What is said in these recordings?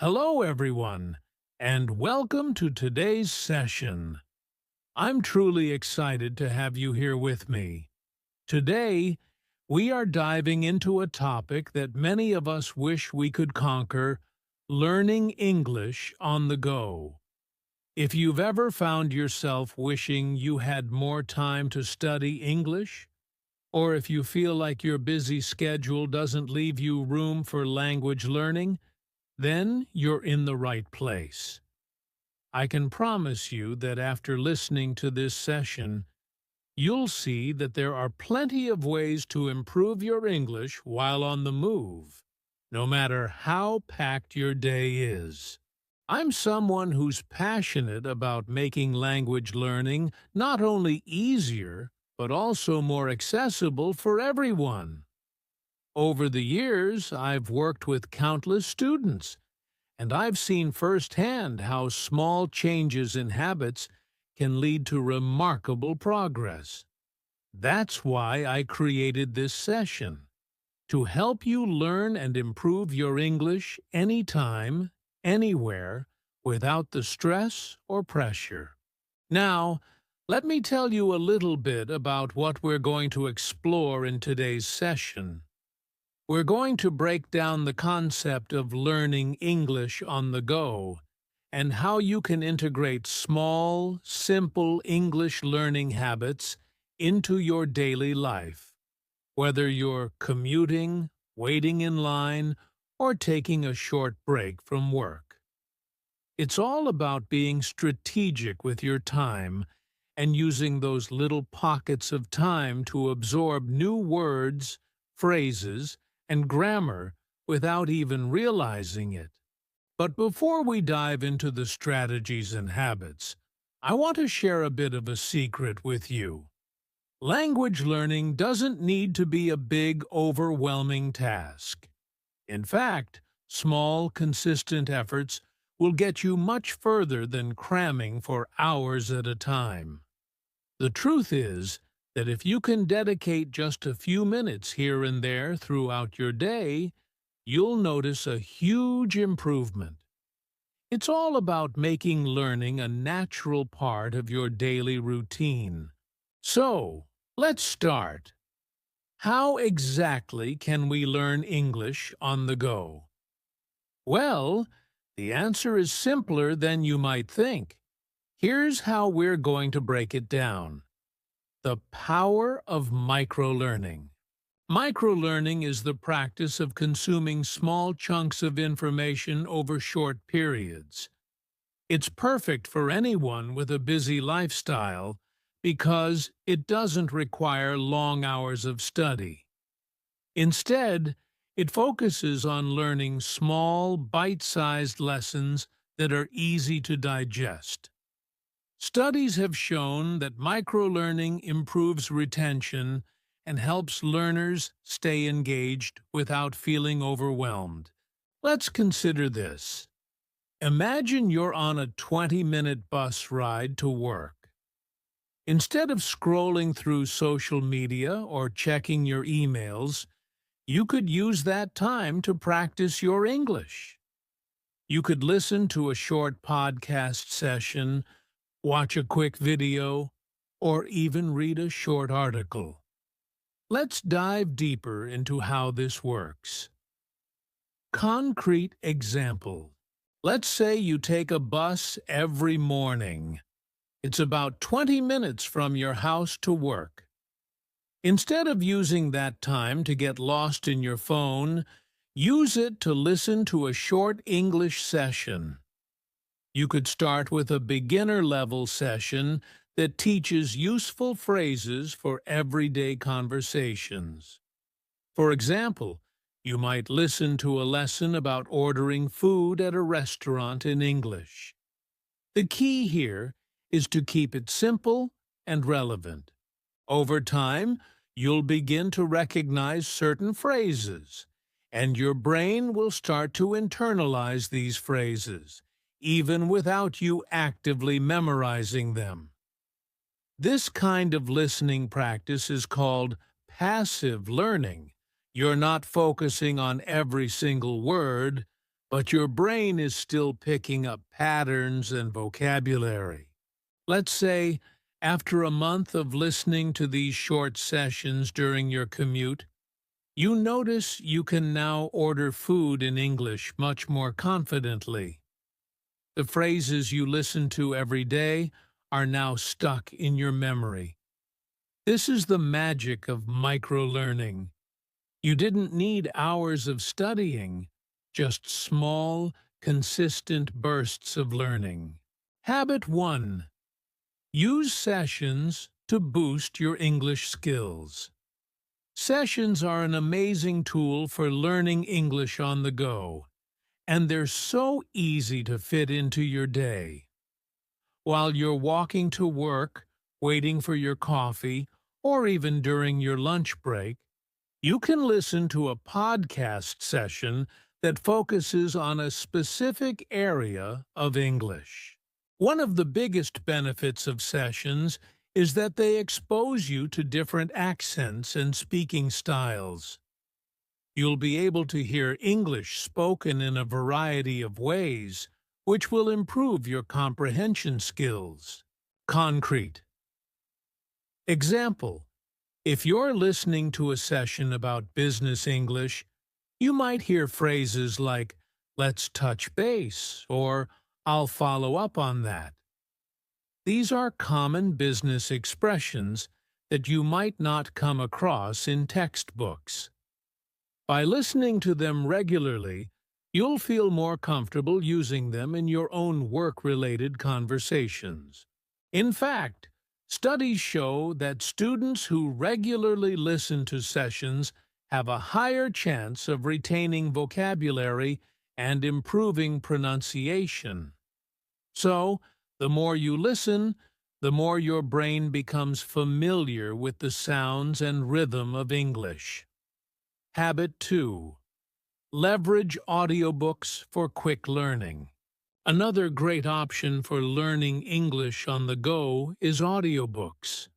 Hello, everyone, and welcome to today's session. I'm truly excited to have you here with me. Today, we are diving into a topic that many of us wish we could conquer: learning English on the go. If you've ever found yourself wishing you had more time to study English, or if you feel like your busy schedule doesn't leave you room for language learning, then you're in the right place. I can promise you that after listening to this session, you'll see that there are plenty of ways to improve your English while on the move, no matter how packed your day is. I'm someone who's passionate about making language learning not only easier, but also more accessible for everyone. Over the years, I've worked with countless students, and I've seen firsthand how small changes in habits can lead to remarkable progress. That's why I created this session, to help you learn and improve your English anytime, anywhere, without the stress or pressure. Now, let me tell you a little bit about what we're going to explore in today's session. We're going to break down the concept of learning English on the go and how you can integrate small, simple English learning habits into your daily life, whether you're commuting, waiting in line, or taking a short break from work. It's all about being strategic with your time and using those little pockets of time to absorb new words, phrases, and grammar without even realizing it. But before we dive into the strategies and habits, I want to share a bit of a secret with you. Language learning doesn't need to be a big, overwhelming task. In fact, small, consistent efforts will get you much further than cramming for hours at a time. The truth is that if you can dedicate just a few minutes here and there throughout your day, you'll notice a huge improvement. It's all about making learning a natural part of your daily routine. So, let's start. How exactly can we learn English on the go? Well, the answer is simpler than you might think. Here's how we're going to break it down. The power of microlearning. Microlearning is the practice of consuming small chunks of information over short periods. It's perfect for anyone with a busy lifestyle because it doesn't require long hours of study. Instead, it focuses on learning small, bite-sized lessons that are easy to digest. Studies have shown that microlearning improves retention and helps learners stay engaged without feeling overwhelmed. Let's consider this. Imagine you're on a 20-minute bus ride to work. Instead of scrolling through social media or checking your emails, you could use that time to practice your English. You could listen to a short podcast session, watch a quick video, or even read a short article. Let's dive deeper into how this works. Concrete example. Let's say you take a bus every morning. It's about 20 minutes from your house to work. Instead of using that time to get lost in your phone, use it to listen to a short English session. You could start with a beginner-level session that teaches useful phrases for everyday conversations. For example, you might listen to a lesson about ordering food at a restaurant in English. The key here is to keep it simple and relevant. Over time, you'll begin to recognize certain phrases, and your brain will start to internalize these phrases, even without you actively memorizing them. This kind of listening practice is called passive learning. You're not focusing on every single word, but your brain is still picking up patterns and vocabulary. Let's say, after a month of listening to these short sessions during your commute, you notice you can now order food in English much more confidently. The phrases you listen to every day are now stuck in your memory. This is the magic of micro-learning. You didn't need hours of studying, just small, consistent bursts of learning. Habit 1. Use sessions to boost your English skills. Sessions are an amazing tool for learning English on the go, and they're so easy to fit into your day. While you're walking to work, waiting for your coffee, or even during your lunch break, you can listen to a podcast session that focuses on a specific area of English. One of the biggest benefits of sessions is that they expose you to different accents and speaking styles. You'll be able to hear English spoken in a variety of ways, which will improve your comprehension skills. Concrete. Example: if you're listening to a session about business English, you might hear phrases like, "Let's touch base," or "I'll follow up on that." These are common business expressions that you might not come across in textbooks. By listening to them regularly, you'll feel more comfortable using them in your own work-related conversations. In fact, studies show that students who regularly listen to sessions have a higher chance of retaining vocabulary and improving pronunciation. So, the more you listen, the more your brain becomes familiar with the sounds and rhythm of English. Habit 2. Leverage audiobooks for quick learning. Another great option for learning English on the go is audiobooks.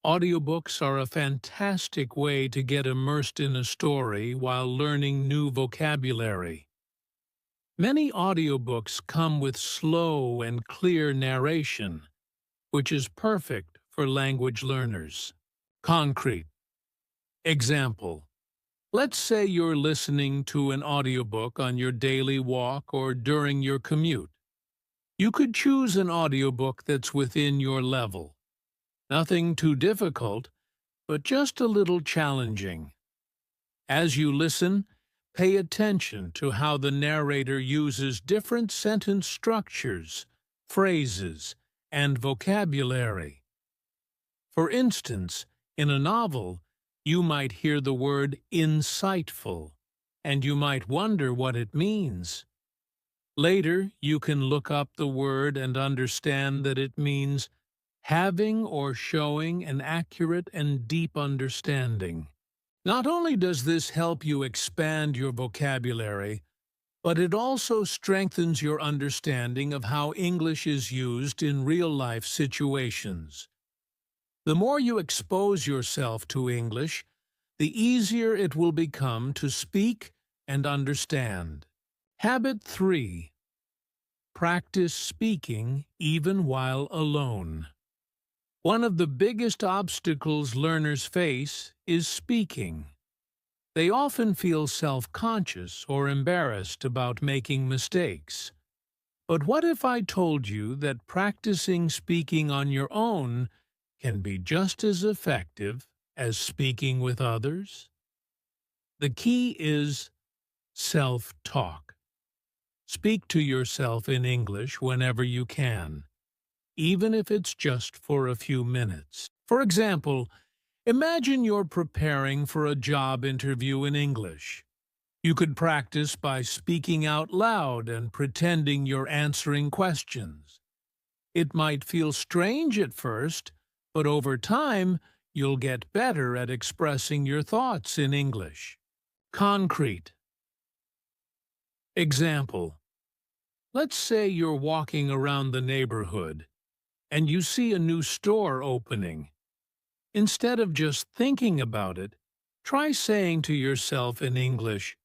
Audiobooks are a fantastic way to get immersed in a story while learning new vocabulary. Many audiobooks come with slow and clear narration, which is perfect for language learners. Concrete. Example: let's say you're listening to an audiobook on your daily walk or during your commute. You could choose an audiobook that's within your level. Nothing too difficult, but just a little challenging. As you listen, pay attention to how the narrator uses different sentence structures, phrases, and vocabulary. For instance, in a novel, you might hear the word insightful, and you might wonder what it means. Later, you can look up the word and understand that it means having or showing an accurate and deep understanding. Not only does this help you expand your vocabulary, but it also strengthens your understanding of how English is used in real-life situations. The more you expose yourself to English, the easier it will become to speak and understand. Habit 3. Practice speaking even while alone. One of the biggest obstacles learners face is speaking. They often feel self-conscious or embarrassed about making mistakes. But what if I told you that practicing speaking on your own can be just as effective as speaking with others? The key is self-talk. Speak to yourself in English whenever you can, even if it's just for a few minutes. For example, imagine you're preparing for a job interview in English. You could practice by speaking out loud and pretending you're answering questions. It might feel strange at first, but over time, you'll get better at expressing your thoughts in English. Concrete. Example: let's say you're walking around the neighborhood and you see a new store opening. Instead of just thinking about it, try saying to yourself in English,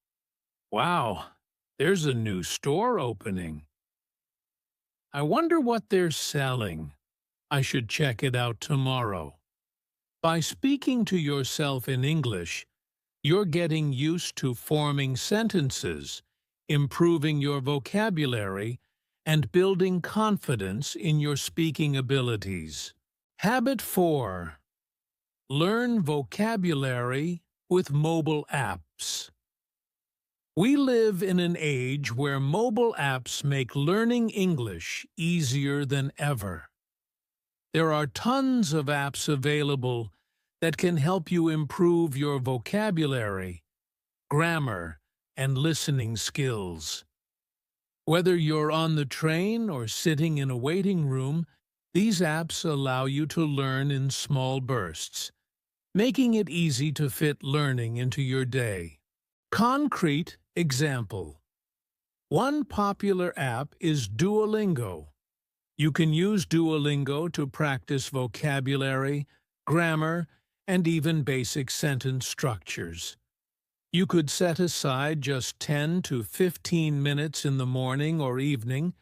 "Wow, There's a new store opening. I wonder what they're selling. I should check it out tomorrow. By speaking to yourself in English, you're getting used to forming sentences, improving your vocabulary, and building confidence in your speaking abilities. Habit 4. Learn vocabulary with mobile apps. We live in an age where mobile apps make learning English easier than ever. There are tons of apps available that can help you improve your vocabulary, grammar, and listening skills. Whether you're on the train or sitting in a waiting room, these apps allow you to learn in small bursts, making it easy to fit learning into your day. Concrete example. One popular app is Duolingo. You can use Duolingo to practice vocabulary, grammar, and even basic sentence structures. You could set aside just 10 to 15 minutes in the morning or evening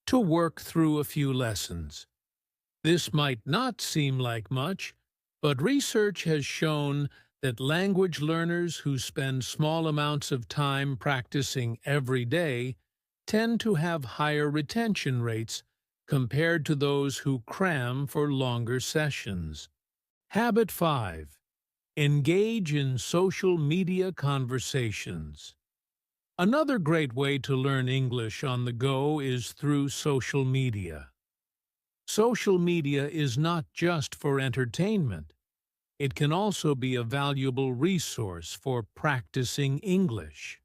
to work through a few lessons. This might not seem like much, but research has shown that language learners who spend small amounts of time practicing every day tend to have higher retention rates compared to those who cram for longer sessions. Habit 5. Engage in social media conversations. Another great way to learn English on the go is through social media. Social media is not just for entertainment. It can also be a valuable resource for practicing English.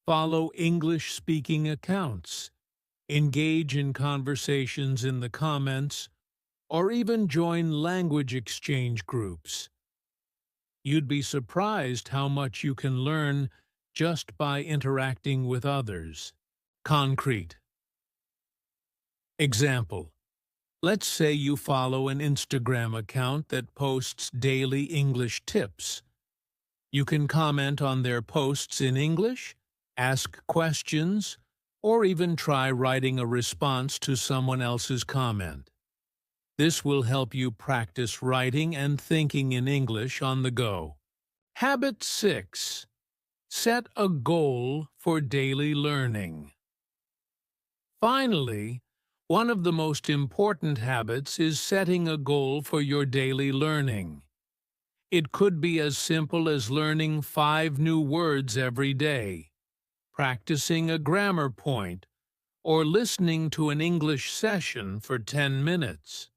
Follow English-speaking accounts, engage in conversations in the comments, or even join language exchange groups. You'd be surprised how much you can learn just by interacting with others. Concrete example. Let's say you follow an Instagram account that posts daily English tips. You can comment on their posts in English, ask questions, or even try writing a response to someone else's comment. This will help you practice writing and thinking in English on the go. Habit 6. Set a goal for daily learning. Finally, one of the most important habits is setting a goal for your daily learning. It could be as simple as learning 5 new words every day, practicing a grammar point, or listening to an English session for 10 minutes.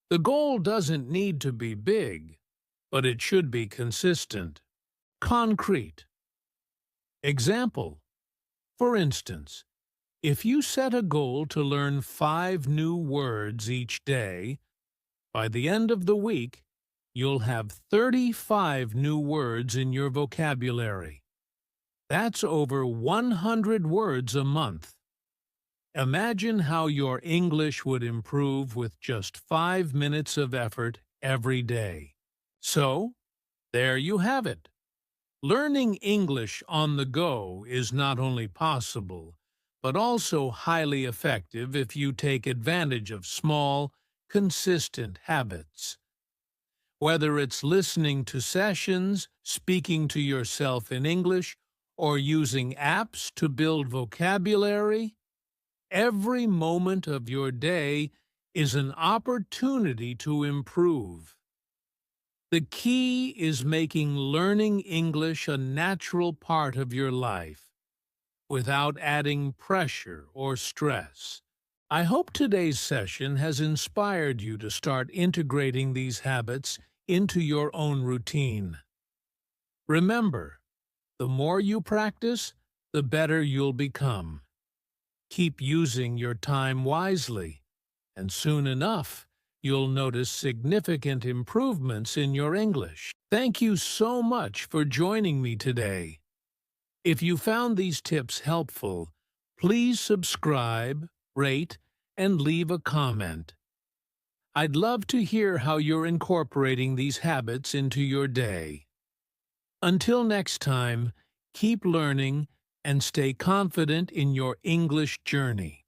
The goal doesn't need to be big, but it should be consistent. Concrete example. For instance, if you set a goal to learn 5 new words each day, by the end of the week, you'll have 35 new words in your vocabulary. That's over 100 words a month. Imagine how your English would improve with just 5 minutes of effort every day. So, there you have it. Learning English on the go is not only possible, but also highly effective if you take advantage of small, consistent habits. Whether it's listening to sessions, speaking to yourself in English, or using apps to build vocabulary, every moment of your day is an opportunity to improve. The key is making learning English a natural part of your life, without adding pressure or stress. I hope today's session has inspired you to start integrating these habits into your own routine. Remember, the more you practice, the better you'll become. Keep using your time wisely, and soon enough, you'll notice significant improvements in your English. Thank you so much for joining me today. If you found these tips helpful, please subscribe, rate, and leave a comment. I'd love to hear how you're incorporating these habits into your day. Until next time, keep learning and stay confident in your English journey.